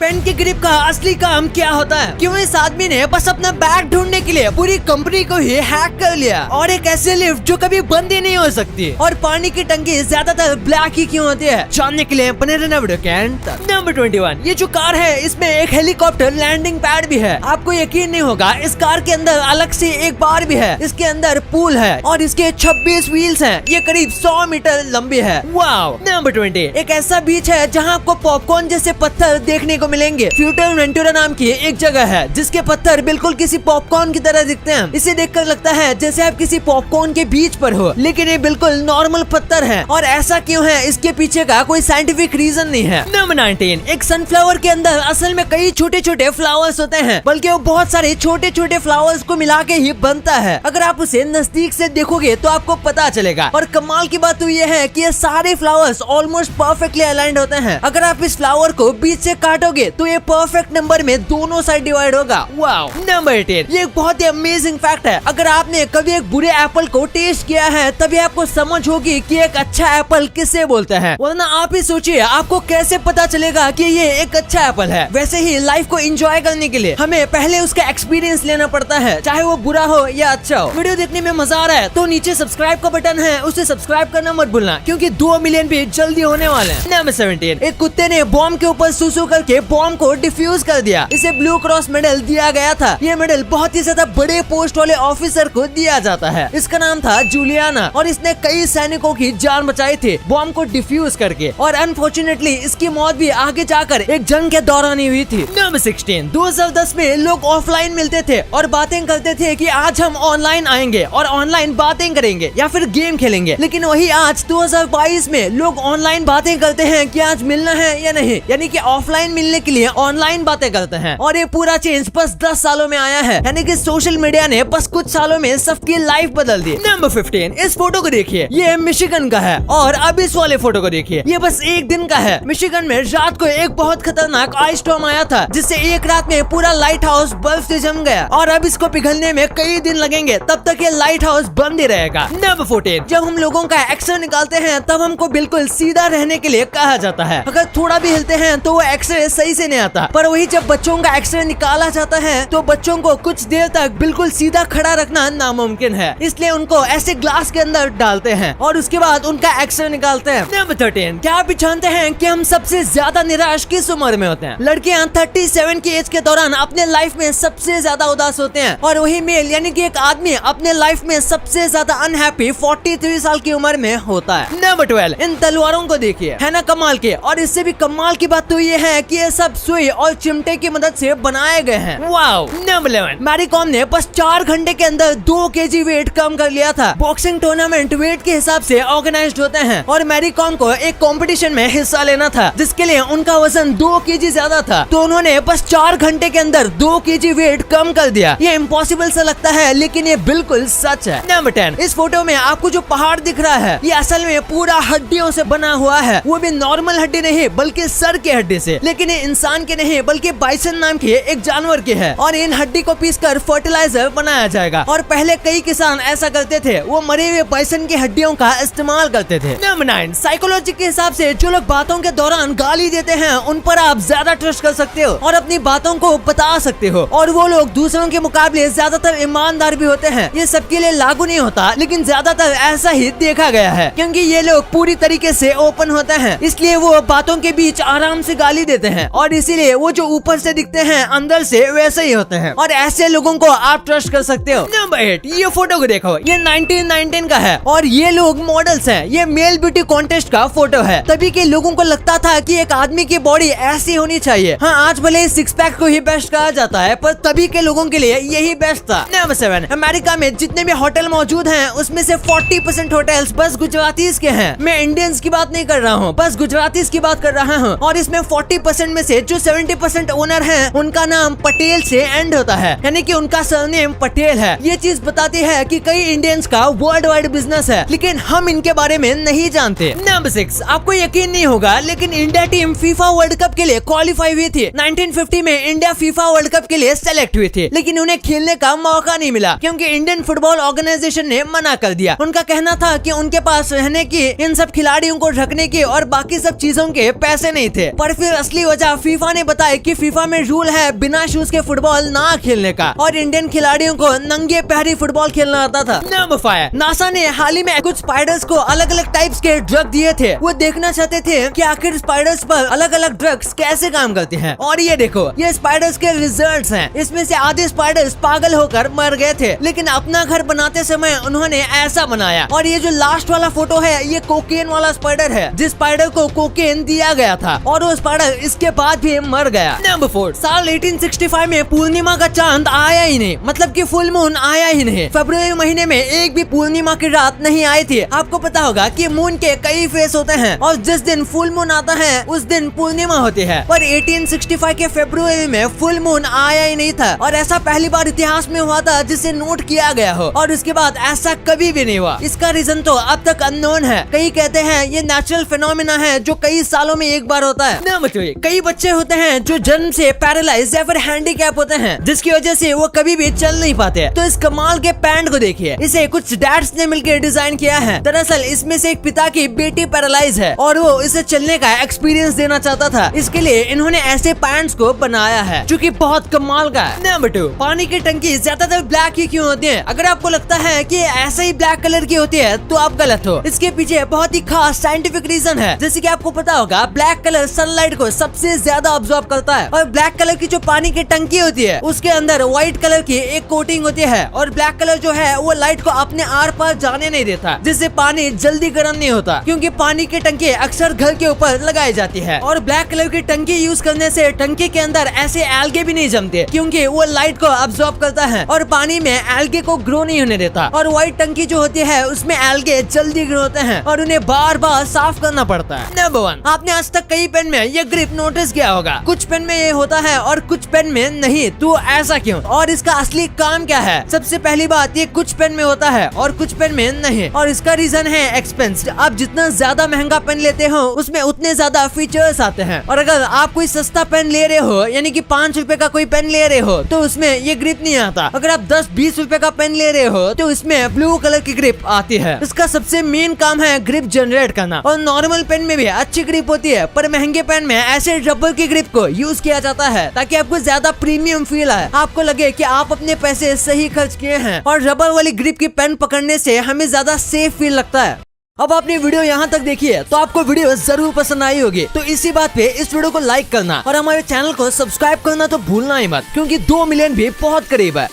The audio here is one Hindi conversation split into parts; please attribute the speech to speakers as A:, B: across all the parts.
A: पेन के ग्रिप का असली काम क्या होता है? क्यों इस आदमी ने बस अपना बैग ढूंढने के लिए पूरी कंपनी को ही हैक कर लिया, और एक ऐसी लिफ्ट जो कभी बंद ही नहीं हो सकती, और पानी की टंकी ज्यादातर ब्लैक ही क्यों होती है? जानने के लिए बने रहना वीडियो के अंत तक। नंबर 21, ये जो कार है इसमें एक हेलीकॉप्टर लैंडिंग पैड भी है। आपको यकीन नहीं होगा, इस कार के अंदर अलग से एक बार भी है। इसके अंदर पूल है और इसके 26 व्हील्स हैं। ये करीब 100 मीटर लंबी है। वाओ। नंबर 20, एक ऐसा बीच है जहाँ आपको पॉपकॉर्न जैसे पत्थर देखने को मिलेंगे। फ्यूटर वेंटूरा नाम की एक जगह है जिसके पत्थर बिल्कुल किसी पॉपकॉर्न की तरह दिखते हैं। इसे देखकर लगता है जैसे आप किसी पॉपकॉर्न के बीच पर हो, लेकिन ये बिल्कुल नॉर्मल पत्थर है। और ऐसा क्यों है, इसके पीछे का कोई साइंटिफिक रीजन नहीं है। नंबर 19, एक सनफ्लावर के अंदर असल में कई छोटे छोटे फ्लावर्स होते हैं, बल्कि वो बहुत सारे छोटे छोटे फ्लावर्स को मिला के ही बनता है। अगर आप उसे नजदीक से देखोगे तो आपको पता चलेगा। और कमाल की बात तो ये है कि ये सारे फ्लावर्स ऑलमोस्ट परफेक्टली अलाइंड होते हैं। अगर आप इस फ्लावर को बीच से काटोगे तो ये परफेक्ट नंबर में दोनों साइड डिवाइड होगा। वाओ। नंबर 18, ये एक बहुत ही अमेजिंग फैक्ट है। अगर आपने कभी एक बुरे एप्पल को टेस्ट किया है तभी आपको समझ होगी कि एक अच्छा एप्पल किसे बोलते हैं, वरना आप ही सोचिए आपको कैसे पता चलेगा कि ये एक अच्छा एप्पल है। वैसे ही लाइफ को एंजॉय करने के लिए हमें पहले उसका एक्सपीरियंस लेना पड़ता है, चाहे वो बुरा हो या अच्छा हो। वीडियो देखने में मजा आ रहा है तो नीचे सब्सक्राइब का बटन है, उसे सब्सक्राइब करना मत भूलना, क्योंकि 2 मिलियन भी जल्दी होने वाले हैं। नंबर 17, एक कुत्ते ने बॉम्ब के ऊपर सुसु करके बॉम्ब को डिफ्यूज कर दिया। इसे ब्लू क्रॉस मेडल दिया गया था। ये मेडल बहुत ही ज्यादा बड़े पोस्ट वाले ऑफिसर को दिया जाता है। इसका नाम था जूलियाना और इसने कई सैनिकों की जान बचाई थी बॉम्ब को डिफ्यूज करके। और अनफॉर्चुनेटली इसकी मौत भी आगे जाकर एक जंग के दौरान ही हुई थी। नंबर 16, 2010 में लोग ऑफलाइन मिलते थे और बातें करते थे कि आज हम ऑनलाइन आएंगे और ऑनलाइन बातें करेंगे या फिर गेम खेलेंगे। लेकिन वही आज 2022 में लोग ऑनलाइन बातें करते हैं कि आज मिलना है या नहीं, यानी कि ऑफलाइन मिलने के लिए ऑनलाइन बातें करते हैं। और ये पूरा चेंज बस 10 सालों में आया है, यानी कि सोशल मीडिया ने बस कुछ सालों में सबकी लाइफ बदल दी। नंबर 15, इस फोटो को देखिए, ये मिशिगन का है। और अब इस वाले फोटो को देखिए, ये बस एक दिन का है। मिशिगन में रात को एक बहुत खतरनाक आइस स्टॉर्म आया था, जिससे एक रात में पूरा लाइट हाउस बर्फ से जम गया। और अब इसको पिघलने में कई दिन लगेंगे, तब तक ये लाइट हाउस बंद ही रहेगा। नंबर 14, जब हम लोगों का एक्सरे निकालते हैं तब हमको बिल्कुल सीधा रहने के लिए कहा जाता है। अगर थोड़ा भी हिलते हैं तो वो एक्सरे सही से नहीं आता। पर वही जब बच्चों का एक्सरे निकाला जाता है तो बच्चों को कुछ देर तक बिल्कुल सीधा खड़ा रखना नामुमकिन है, इसलिए उनको ऐसे ग्लास के अंदर डालते हैं और उसके बाद उनका एक्सरे निकालते हैं। नंबर 13, क्या आप जानते हैं कि हम सबसे ज्यादा निराश किस उम्र में होते हैं? लड़कियां 37 की एज के दौरान अपने लाइफ में सबसे ज्यादा उदास होते हैं, और वही मेल यानी कि एक आदमी अपने लाइफ में सबसे ज्यादा अनहैप्पी 43 साल की उम्र में होता है। नंबर 12, इन तलवारों को देखिए, है ना कमाल के। और इससे भी कमाल की बात तो ये है कि ये सब सुई और चिमटे की मदद से बनाए गए हैं। वाओ। नंबर 11, मैरी कॉम ने बस 4 घंटे के अंदर 2 kg वेट कम कर लिया था। बॉक्सिंग टूर्नामेंट वेट के हिसाब से ऑर्गेनाइज्ड होते हैं और मैरी कॉम को एक कंपटीशन में हिस्सा लेना था, जिसके लिए उनका वजन 2 kg ज्यादा था। तो उन्होंने बस 4 घंटे के अंदर 2 kg वेट कम कर दिया। ये इम्पॉसिबल सा लगता है, लेकिन ये बिल्कुल सच है। नंबर 10, इस फोटो में आपको जो पहाड़ दिख रहा है ये असल में पूरा हड्डियों से बना हुआ है। वो भी नॉर्मल हड्डी नहीं बल्कि सर की हड्डी से। लेकिन ये इंसान के नहीं बल्कि बाइसन नाम के एक जानवर के है, और इन हड्डी को पीसकर फर्टिलाइजर बनाया जाएगा। और पहले कई किसान ऐसा करते थे, वो मरे हुए बाइसन की हड्डियों का इस्तेमाल करते थे। नंबर 9, साइकोलॉजी के हिसाब से जो लोग बातों के दौरान गाली देते हैं उन पर आप ज्यादा ट्रस्ट कर सकते हो और अपनी बातों को बता सकते हो, और वो लोग दूसरों के मुकाबले ज्यादातर ईमानदार भी होते हैं। ये सबके लिए लागू नहीं होता, लेकिन ज्यादातर ऐसा ही देखा गया है, क्योंकि ये लोग पूरी तरीके से ओपन होते हैं, इसलिए वो बातों के बीच आराम से गाली देते हैं, और इसीलिए वो जो ऊपर से दिखते हैं अंदर से वैसे ही होते हैं, और ऐसे लोगों को आप ट्रस्ट कर सकते हो। नंबर 8, ये फोटो को देखो, ये 1919 का है और ये लोग मॉडल्स हैं। ये मेल ब्यूटी कॉन्टेस्ट का फोटो है। तभी के लोगों को लगता था कि एक आदमी की बॉडी ऐसी होनी चाहिए। हाँ, आज भले सिक्स पैक को ही बेस्ट कहा जाता है, पर तभी के लोगों के लिए यही बेस्ट था। नंबर 7, अमेरिका में जितने भी होटल मौजूद हैं उसमें से 40% होटल्स बस गुजरातीज के हैं। मैं इंडियंस की बात नहीं कर रहा हूँ, बस गुजरातीज की बात कर रहा हूँ। और इसमें 40% में से जो 70% ओनर हैं उनका नाम पटेल से एंड होता है, यानी कि उनका सरनेम पटेल है। ये चीज बताती है कि कई इंडियंस का वर्ल्ड वाइड बिजनेस है, लेकिन हम इनके बारे में नहीं जानते। नंबर 6, आपको यकीन नहीं होगा लेकिन India team FIFA world cup के लिए क्वालिफाई हुई थी। 1950 में इंडिया फीफा वर्ल्ड कप के लिए सेलेक्ट हुई थी, लेकिन उन्हें खेलने का मौका नहीं मिला क्योंकि इंडियन फुटबॉल ऑर्गेनाइजेशन ने मना कर दिया। उनका कहना था कि उनके पास रहने की, इन सब खिलाड़ियों को रखने की और बाकी सब चीजों के पैसे नहीं थे। पर फिर असली वजह क्या फीफा ने बताया कि फीफा में रूल है बिना शूज के फुटबॉल ना खेलने का और इंडियन खिलाड़ियों को नंगे पैरी फुटबॉल खेलना आता था। नंबर 5, नासा ने हाल ही में कुछ स्पाइडर्स को अलग अलग टाइप्स के ड्रग दिए थे। वो देखना चाहते थे कि आखिर स्पाइडर्स पर अलग अलग ड्रग्स कैसे काम करते हैं। और ये देखो, ये स्पाइडर्स के रिजल्ट्स हैं। इसमें से आधे स्पाइडर्स पागल होकर मर गए थे, लेकिन अपना घर बनाते समय उन्होंने ऐसा बनाया। और ये जो लास्ट वाला फोटो है, ये कोकेन वाला स्पाइडर है, जिस स्पाइडर को कोकेन दिया गया था और वो स्पाइडर इसके बाद भी मर गया। नंबर 4, साल 1865 में पूर्णिमा का चांद आया ही नहीं, मतलब कि फुल मून आया ही नहीं। फरवरी महीने में एक भी पूर्णिमा की रात नहीं आई थी। आपको पता होगा कि मून के कई फेस होते हैं और जिस दिन फुल मून आता है उस दिन पूर्णिमा होती है, पर 1865 के फरवरी में फुल मून आया ही नहीं था। और ऐसा पहली बार इतिहास में हुआ था जिसे नोट किया गया हो, और उसके बाद ऐसा कभी भी नहीं हुआ। इसका रीजन तो अब तक अननोन है। कई कहते हैं ये नेचुरल फिनोमिना है जो कई सालों में एक बार होता है। नंबर 3, कई बच्चे होते हैं जो जन्म से पैरालाइज या फिर हैंडीकैप होते हैं, जिसकी वजह से वो कभी भी चल नहीं पाते। तो इस कमाल के पैंट को देखिए, इसे कुछ डैड्स ने मिलकर डिजाइन किया है। दरअसल इसमें से एक पिता की बेटी पैरालाइज है और वो इसे चलने का एक्सपीरियंस देना चाहता था। इसके लिए इन्होंने ऐसे पैंट्स को बनाया है जो कि बहुत कमाल का है। नंबर 2, पानी की टंकी ज्यादातर ब्लैक ही क्यों होती है? अगर आपको लगता है कि ऐसे ही ब्लैक कलर की होती है तो आप गलत हो। इसके पीछे बहुत ही खास साइंटिफिक रीजन है। जैसे कि आपको पता होगा, ब्लैक कलर सनलाइट को सबसे ज्यादा ऑब्जॉर्ब करता है और ब्लैक कलर की जो पानी की टंकी होती है उसके अंदर व्हाइट कलर की एक कोटिंग होती है और ब्लैक कलर जो है वो लाइट को अपने आर पार जाने नहीं देता, जिससे पानी जल्दी गर्म नहीं होता। क्योंकि पानी की टंकी अक्सर घर के ऊपर लगाई जाती है और ब्लैक कलर की टंकी यूज करने से टंकी के अंदर ऐसे एल्गे भी नहीं जमते, क्योंकि वो लाइट को अब्सॉर्ब करता है और पानी में एल्गे को ग्रो नहीं होने देता। और व्हाइट टंकी जो होती है उसमें एल्गे जल्दी ग्रो होते हैं और उन्हें बार बार साफ करना पड़ता है। नंबर 1, आपने आज तक कई पेन में ये ग्रिप नोटिस किया होगा। कुछ पेन में ये होता है और कुछ पेन में नहीं, तो ऐसा क्यों और इसका असली काम क्या है? सबसे पहली बात, ये कुछ पेन में होता है और कुछ पेन में नहीं, और इसका रीजन है एक्सपेंस। आप जितना ज्यादा महंगा पेन लेते हो उसमें उतने ज्यादा फीचर्स आते हैं। और अगर आप कोई सस्ता पेन ले रहे हो, यानी कि 5 रुपए का कोई पेन ले रहे हो, तो उसमें ये ग्रिप नहीं आता। अगर आप 10-20 रुपए का पेन ले रहे हो तो इसमें ब्लू कलर की ग्रिप आती है। इसका सबसे मेन काम है ग्रिप जनरेट करना। और नॉर्मल पेन में भी अच्छी ग्रिप होती है, पर महंगे पेन में ऐसे रबर की ग्रिप को यूज किया जाता है ताकि आपको ज्यादा प्रीमियम फील आए, आपको लगे कि आप अपने पैसे सही खर्च किए हैं। और रबर वाली ग्रिप की पेन पकड़ने से हमें ज्यादा सेफ फील लगता है। अब आपने वीडियो यहाँ तक देखी है तो आपको वीडियो जरूर पसंद आई होगी। तो इसी बात पे इस वीडियो को लाइक करना और हमारे चैनल को सब्सक्राइब करना तो भूलना ही मत, क्योंकि 2 मिलियन भी बहुत करीब है।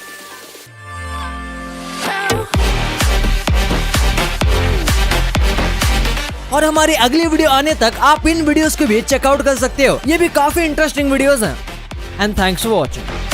A: और हमारी अगली वीडियो आने तक आप इन वीडियोस को भी चेकआउट कर सकते हो। ये भी काफी इंटरेस्टिंग वीडियोस हैं। And thanks for watching.